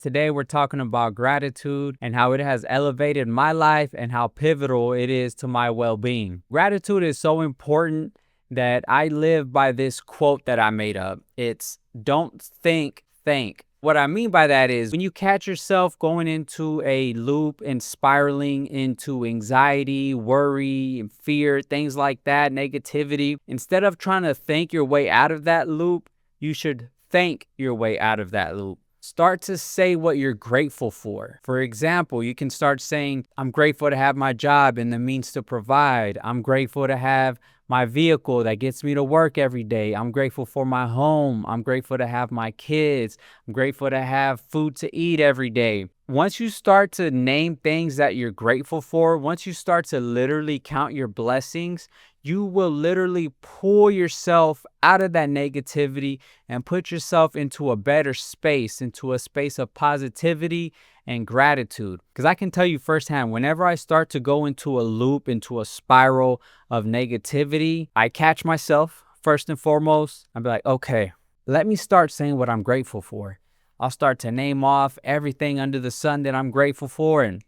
Today, we're talking about gratitude and how it has elevated my life and how pivotal it is to my well being. Gratitude is so important that I live by this quote that I made up. It's don't think, think. What I mean by that is when you catch yourself going into a loop and spiraling into anxiety, worry, fear, things like that, negativity, instead of trying to think your way out of that loop, you should thank your way out of that loop. Start to say what you're grateful for. For example, you can start saying, I'm grateful to have my job and the means to provide. I'm grateful to have my vehicle that gets me to work every day. I'm grateful for my home. I'm grateful to have my kids. I'm grateful to have food to eat every day. Once you start to name things that you're grateful for, once you start to literally count your blessings, you will literally pull yourself out of that negativity and put yourself into a better space, into a space of positivity and gratitude. Because I can tell you firsthand, whenever I start to go into a loop, into a spiral of negativity, I catch myself first and foremost. I'll be like, okay, let me start saying what I'm grateful for. I'll start to name off everything under the sun that I'm grateful for. And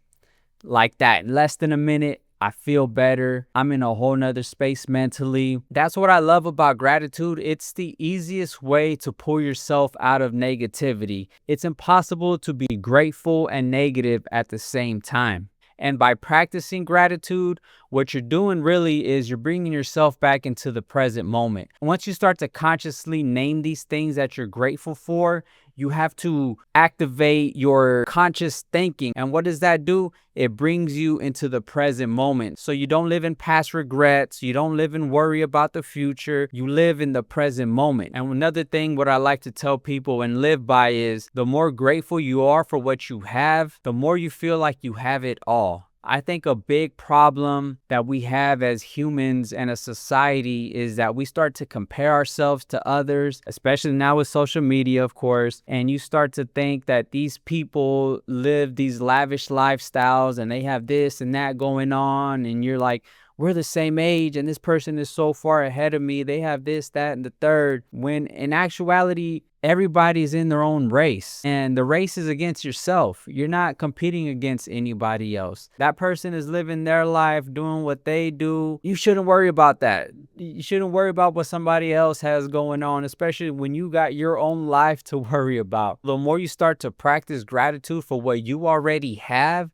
like that, in less than a minute, I feel better. I'm in a whole nother space mentally. That's what I love about gratitude. It's the easiest way to pull yourself out of negativity. It's impossible to be grateful and negative at the same time. And by practicing gratitude, what you're doing really is you're bringing yourself back into the present moment. Once you start to consciously name these things that you're grateful for, you have to activate your conscious thinking. And what does that do? It brings you into the present moment. So you don't live in past regrets. You don't live in worry about the future. You live in the present moment. And another thing, what I like to tell people and live by is the more grateful you are for what you have, the more you feel like you have it all. I think a big problem that we have as humans and a society is that we start to compare ourselves to others, especially now with social media, of course, and you start to think that these people live these lavish lifestyles and they have this and that going on, and you're like, we're the same age and this person is so far ahead of me. They have this, that, and the third. When in actuality, everybody's in their own race, and the race is against yourself. You're not competing against anybody else. That person is living their life, doing what they do. You shouldn't worry about that. You shouldn't worry about what somebody else has going on, especially when you got your own life to worry about. The more you start to practice gratitude for what you already have,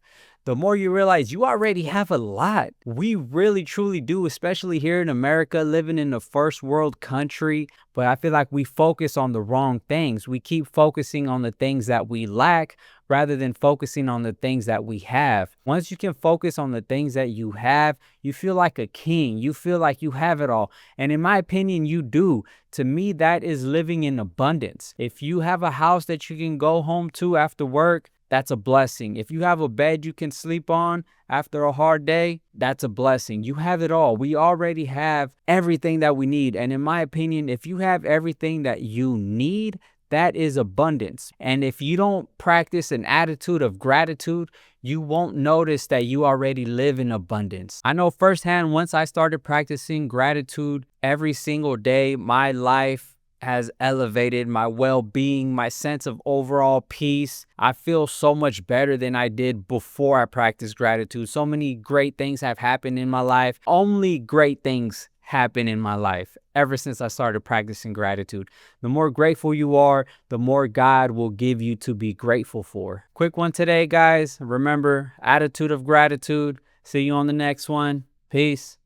the more you realize you already have a lot. We really truly do, especially here in America, living in a first world country. But I feel like we focus on the wrong things. We keep focusing on the things that we lack rather than focusing on the things that we have. Once you can focus on the things that you have, you feel like a king. You feel like you have it all. And in my opinion, you do. To me, that is living in abundance. If you have a house that you can go home to after work, that's a blessing. If you have a bed you can sleep on after a hard day, that's a blessing. You have it all. We already have everything that we need. And in my opinion, if you have everything that you need, that is abundance. And if you don't practice an attitude of gratitude, you won't notice that you already live in abundance. I know firsthand, once I started practicing gratitude every single day, my life has elevated, my well-being, my sense of overall peace. I feel so much better than I did before I practiced gratitude. So many great things have happened in my life. Only great things happen in my life ever since I started practicing gratitude. The more grateful you are, the more God will give you to be grateful for. Quick one today, guys. Remember, attitude of gratitude. See you on the next one. Peace.